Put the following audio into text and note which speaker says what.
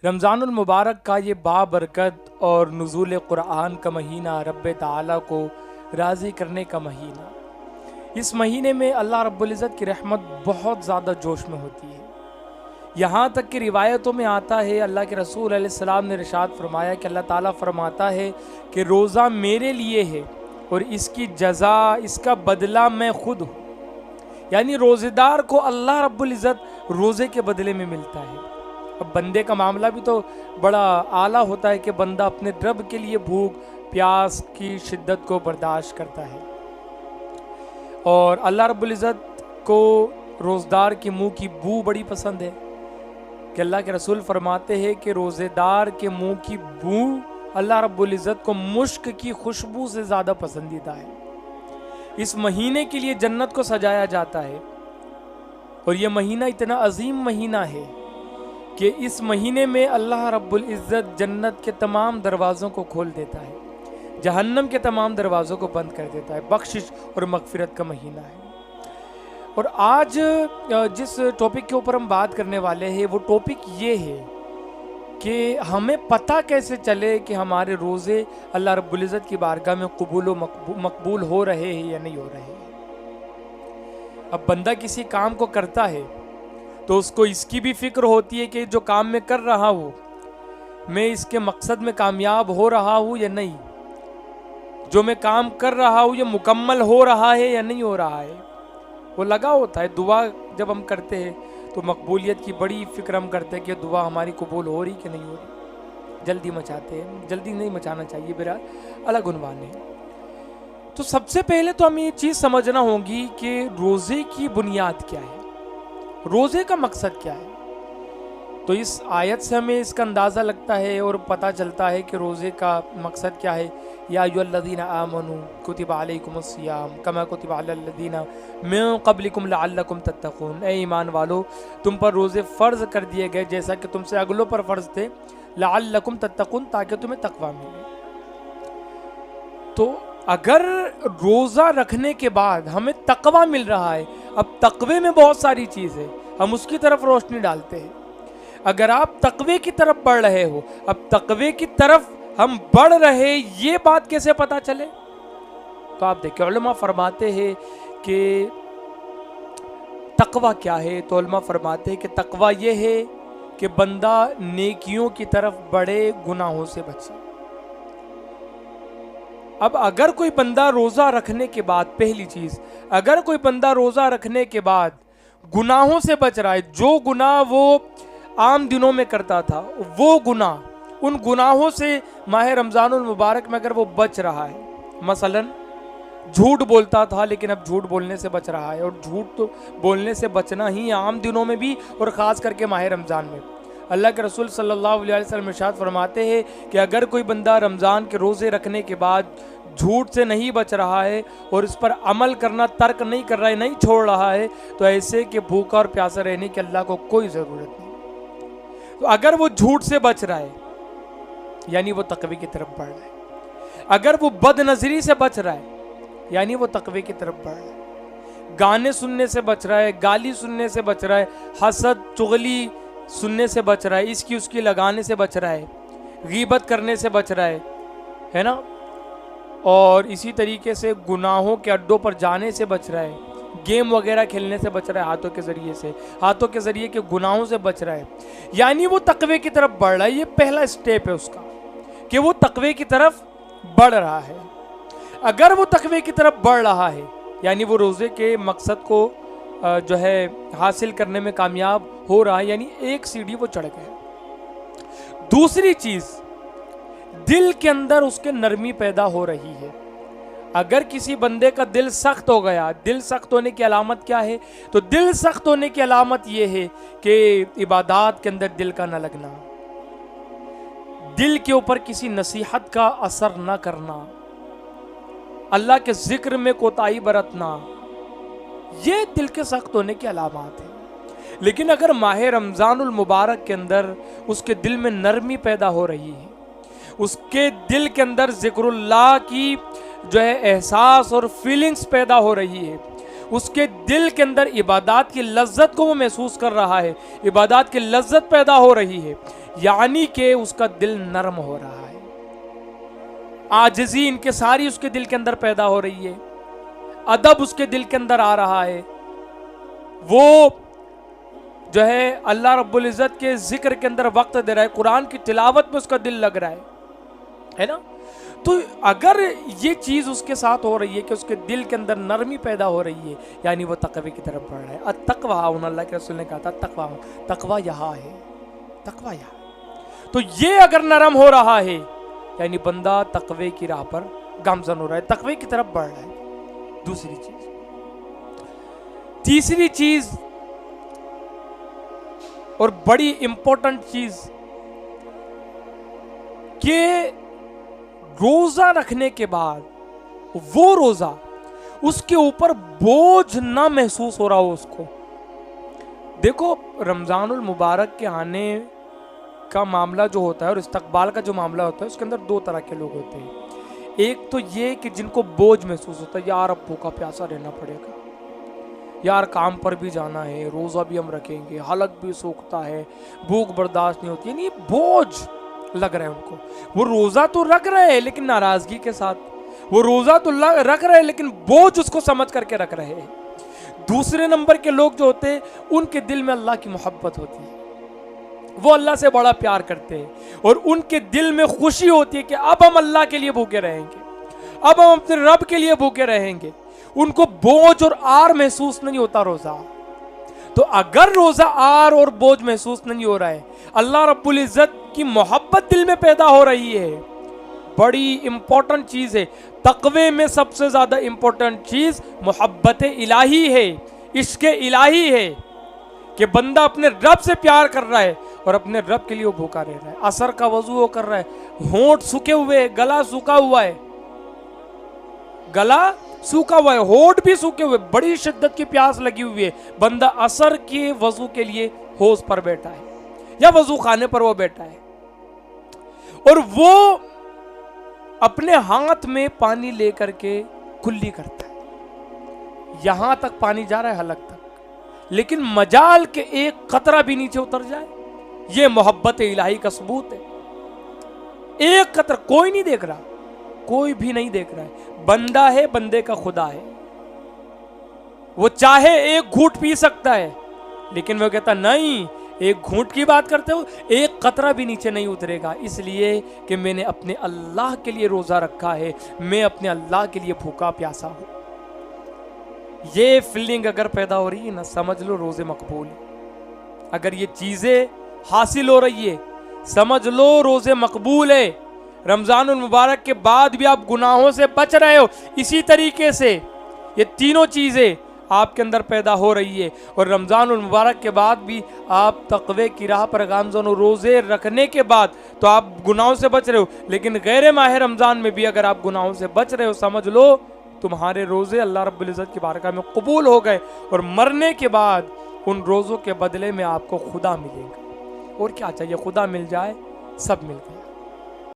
Speaker 1: رمضان المبارک کا یہ بابرکت اور نزول قرآن کا مہینہ، رب تعالیٰ کو راضی کرنے کا مہینہ، اس مہینے میں اللہ رب العزت کی رحمت بہت زیادہ جوش میں ہوتی ہے۔ یہاں تک کہ روایتوں میں آتا ہے، اللہ کے رسول علیہ السلام نے ارشاد فرمایا کہ اللہ تعالیٰ فرماتا ہے کہ روزہ میرے لیے ہے اور اس کی جزا، اس کا بدلہ میں خود ہوں۔ یعنی روزے دار کو اللہ رب العزت روزے کے بدلے میں ملتا ہے۔ اب بندے کا معاملہ بھی تو بڑا اعلیٰ ہوتا ہے کہ بندہ اپنے رب کے لیے بھوک پیاس کی شدت کو برداشت کرتا ہے، اور اللہ رب العزت کو روزدار کے منہ کی بو بڑی پسند ہے کہ اللہ کے رسول فرماتے ہیں کہ روزے دار کے منہ کی بو اللہ رب العزت کو مشک کی خوشبو سے زیادہ پسندیدہ ہے۔ اس مہینے کے لیے جنت کو سجایا جاتا ہے، اور یہ مہینہ اتنا عظیم مہینہ ہے کہ اس مہینے میں اللہ رب العزت جنت کے تمام دروازوں کو کھول دیتا ہے، جہنم کے تمام دروازوں کو بند کر دیتا ہے۔ بخشش اور مغفرت کا مہینہ ہے۔ اور آج جس ٹاپک کے اوپر ہم بات کرنے والے ہیں وہ ٹاپک یہ ہے کہ ہمیں پتہ کیسے چلے کہ ہمارے روزے اللہ رب العزت کی بارگاہ میں قبول و مقبول ہو رہے ہیں یا نہیں ہو رہے ہیں۔ اب بندہ کسی کام کو کرتا ہے تو اس کو اس کی بھی فکر ہوتی ہے کہ جو کام میں کر رہا ہوں میں اس کے مقصد میں کامیاب ہو رہا ہوں یا نہیں، جو میں کام کر رہا ہوں یہ مکمل ہو رہا ہے یا نہیں ہو رہا ہے۔ وہ لگا ہوتا ہے دعا جب ہم کرتے ہیں تو مقبولیت کی بڑی فکر ہم کرتے ہیں کہ دعا ہماری قبول ہو رہی کہ نہیں ہو رہی، جلدی مچاتے ہیں، جلدی نہیں مچانا چاہیے، میرا الگ عنوان ہے۔ تو سب سے پہلے تو ہمیں یہ چیز سمجھنا ہوگی کہ روزے کی بنیاد کیا ہے، روزے کا مقصد کیا ہے۔ تو اس آیت سے ہمیں اس کا اندازہ لگتا ہے اور پتہ چلتا ہے کہ روزے کا مقصد کیا ہے۔ یا ایھا الذین آمنوا کتب علیکم الصیام کما کتب علی الذین من قبلکم لعلکم تتقون، اے ایمان والو تم پر روزے فرض کر دیے گئے جیسا کہ تم سے اگلوں پر فرض تھے، لعلکم تتقون تاکہ تمہیں تقوی ملے۔ تو اگر روزہ رکھنے کے بعد ہمیں تقوی مل رہا ہے، اب تقوی میں بہت ساری چیز ہے، ہم اس کی طرف روشنی ڈالتے ہیں۔ اگر آپ تقوی کی طرف بڑھ رہے ہو، اب تقوی کی طرف ہم بڑھ رہے یہ بات کیسے پتا چلے؟ تو آپ دیکھیں علماء فرماتے ہیں کہ تقوی کیا ہے، تو علماء فرماتے ہیں کہ تقوی یہ ہے کہ بندہ نیکیوں کی طرف بڑھے، گناہوں سے بچے۔ اب اگر کوئی بندہ روزہ رکھنے کے بعد، پہلی چیز، اگر کوئی بندہ روزہ رکھنے کے بعد گناہوں سے بچ رہا ہے، جو گناہ وہ عام دنوں میں کرتا تھا وہ گناہ، ان گناہوں سے ماہ رمضان المبارک میں اگر وہ بچ رہا ہے، مثلا جھوٹ بولتا تھا لیکن اب جھوٹ بولنے سے بچ رہا ہے، اور جھوٹ تو بولنے سے بچنا ہی عام دنوں میں بھی اور خاص کر کے ماہ رمضان میں۔ اللہ کے رسول صلی اللہ علیہ وسلم ارشاد فرماتے ہیں کہ اگر کوئی بندہ رمضان کے روزے رکھنے کے بعد جھوٹ سے نہیں بچ رہا ہے اور اس پر عمل کرنا ترک نہیں کر رہا ہے، نہیں چھوڑ رہا ہے، تو ایسے کہ بھوکا اور پیاسا رہنے کی اللہ کو کوئی ضرورت نہیں۔ تو اگر وہ جھوٹ سے بچ رہا ہے یعنی وہ تقوی کی طرف بڑھ رہا ہے، اگر وہ بد نظری سے بچ رہا ہے یعنی وہ تقوی کی طرف بڑھ رہا ہے، گانے سننے سے بچ رہا ہے، گالی سننے سے بچ رہا ہے، حسد چغلی سننے سے بچ رہا ہے، اس کی اس کی لگانے سے بچ رہا ہے، غیبت کرنے سے بچ رہا ہے نا، اور اسی طریقے سے گناہوں کے اڈوں پر جانے سے بچ رہا ہے، گیم وغیرہ کھیلنے سے بچ رہا ہے، ہاتھوں کے ذریعے کے گناہوں سے بچ رہا ہے، یعنی وہ تقوی کی طرف بڑھ رہا ہے۔ یہ پہلا سٹیپ ہے اس کا کہ وہ تقوی کی طرف بڑھ رہا ہے۔ اگر وہ تقوی کی طرف بڑھ رہا ہے یعنی وہ روزے کے مقصد کو جو ہے حاصل کرنے میں کامیاب ہو رہا ہے، یعنی ایک سیڑھی وہ چڑھ گیا۔ دوسری چیز، دل کے اندر اس کے نرمی پیدا ہو رہی ہے۔ اگر کسی بندے کا دل سخت ہو گیا، دل سخت ہونے کی علامت کیا ہے؟ تو دل سخت ہونے کی علامت یہ ہے کہ عبادات کے اندر دل کا نہ لگنا، دل کے اوپر کسی نصیحت کا اثر نہ کرنا، اللہ کے ذکر میں کوتاہی برتنا، یہ دل کے سخت ہونے کی علامات ہیں۔ لیکن اگر ماہ رمضان المبارک کے اندر اس کے دل میں نرمی پیدا ہو رہی ہے، اس کے دل کے اندر ذکر اللہ کی جو ہے احساس اور فیلنگز پیدا ہو رہی ہے، اس کے دل کے اندر عبادات کی لذت کو وہ محسوس کر رہا ہے، عبادات کی لذت پیدا ہو رہی ہے، یعنی کہ اس کا دل نرم ہو رہا ہے، عاجزی انکساری اس کے دل کے اندر پیدا ہو رہی ہے، ادب اس کے دل کے اندر آ رہا ہے، وہ جو ہے اللہ رب العزت کے ذکر کے اندر وقت دے رہا ہے، قرآن کی تلاوت میں اس کا دل لگ رہا ہے نا۔ تو اگر یہ چیز اس کے ساتھ ہو رہی ہے کہ اس کے دل کے اندر نرمی پیدا ہو رہی ہے، یعنی وہ تقوی کی طرف بڑھ رہا ہے۔ التقوی ہاہنا، اللہ کے رسول نے کہا تھا تقوی یہاں ہے، تقوی یہاں۔ تو یہ اگر نرم ہو رہا ہے یعنی بندہ تقوی کی راہ پر گامزن ہو رہا ہے، تقوی کی طرف بڑھ رہا ہے۔ دوسری چیز، تیسری چیز اور بڑی امپورٹنٹ چیز کہ روزہ رکھنے کے بعد وہ روزہ اس کے اوپر بوجھ نہ محسوس ہو رہا ہو اس کو۔ دیکھو رمضان المبارک کے آنے کا معاملہ جو ہوتا ہے اور استقبال کا جو معاملہ ہوتا ہے اس کے اندر دو طرح کے لوگ ہوتے ہیں۔ ایک تو یہ کہ جن کو بوجھ محسوس ہوتا ہے، یار اب بھوکا پیاسا رہنا پڑے گا، یار کام پر بھی جانا ہے، روزہ بھی ہم رکھیں گے، حلق بھی سوکھتا ہے، بھوک برداشت نہیں ہوتی، یعنی بوجھ لگ رہا ہے ان کو۔ وہ روزہ تو رکھ رہے ہیں لیکن ناراضگی کے ساتھ، وہ روزہ تو رکھ رہے ہیں لیکن بوجھ اس کو سمجھ کر کے رکھ رہے ہیں۔ دوسرے نمبر کے لوگ جو ہوتے ہیں ان کے دل میں اللہ کی محبت ہوتی ہے، وہ اللہ سے بڑا پیار کرتے ہیں اور ان کے دل میں خوشی ہوتی ہے کہ اب ہم اللہ کے لیے بھوکے رہیں گے، اب ہم اپنے رب کے لیے بھوکے رہیں گے۔ ان کو بوجھ اور آر محسوس نہیں ہوتا روزہ۔ تو اگر روزہ آر اور بوجھ محسوس نہیں ہو رہا ہے، اللہ رب العزت کی محبت دل میں پیدا ہو رہی ہے، بڑی امپورٹنٹ چیز ہے۔ تقوی میں سب سے زیادہ امپورٹنٹ چیز محبت الہی ہے، عشق الہی ہے، کہ بندہ اپنے رب سے پیار کر رہا ہے اور اپنے رب کے لیے وہ بھوکا رہ رہا ہے۔ عصر کا وضو وہ کر رہا ہے، ہونٹ سوکھے ہوئے، گلا سوکھا ہوا ہے، گلا سوکھا ہوا ہے، ہونٹ بھی سوکھے ہوئے، بڑی شدت کی پیاس لگی ہوئی ہے، بندہ عصر کے وضو کے لیے حوض پر بیٹھا ہے یا وضو خانے پر وہ بیٹھا ہے، اور وہ اپنے ہاتھ میں پانی لے کر کے کلی کرتا ہے، یہاں تک پانی جا رہا ہے حلق تک، لیکن مجال کے ایک قطرہ بھی نیچے اتر جائے، یہ محبت الہی کا ثبوت ہے۔ ایک قطرہ کوئی نہیں دیکھ رہا، کوئی بھی نہیں دیکھ رہا ہے، بندہ ہے، بندے کا خدا ہے، وہ چاہے ایک گھونٹ پی سکتا ہے لیکن وہ کہتا نہیں، ایک گھونٹ کی بات کرتے ہو، ایک قطرہ بھی نیچے نہیں اترے گا، اس لیے کہ میں نے اپنے اللہ کے لیے روزہ رکھا ہے، میں اپنے اللہ کے لیے بھوکا پیاسا ہوں۔ یہ فیلنگ اگر پیدا ہو رہی ہے نا، سمجھ لو روزے مقبول ہے۔ اگر یہ چیزیں حاصل ہو رہی ہے، سمجھ لو روزے مقبول ہے۔ رمضان المبارک کے بعد بھی آپ گناہوں سے بچ رہے ہو، اسی طریقے سے یہ تینوں چیزیں آپ کے اندر پیدا ہو رہی ہے، اور رمضان المبارک کے بعد بھی آپ تقوی کی راہ پر گامزن ہو، روزے رکھنے کے بعد تو آپ گناہوں سے بچ رہے ہو، لیکن غیر ماہ رمضان میں بھی اگر آپ گناہوں سے بچ رہے ہو، سمجھ لو تمہارے روزے اللہ رب العزت کی بارگاہ میں قبول ہو گئے، اور مرنے کے بعد ان روزوں کے بدلے میں آپ کو خدا ملے گا۔ اور کیا چاہیے، خدا مل جائے سب مل گیا۔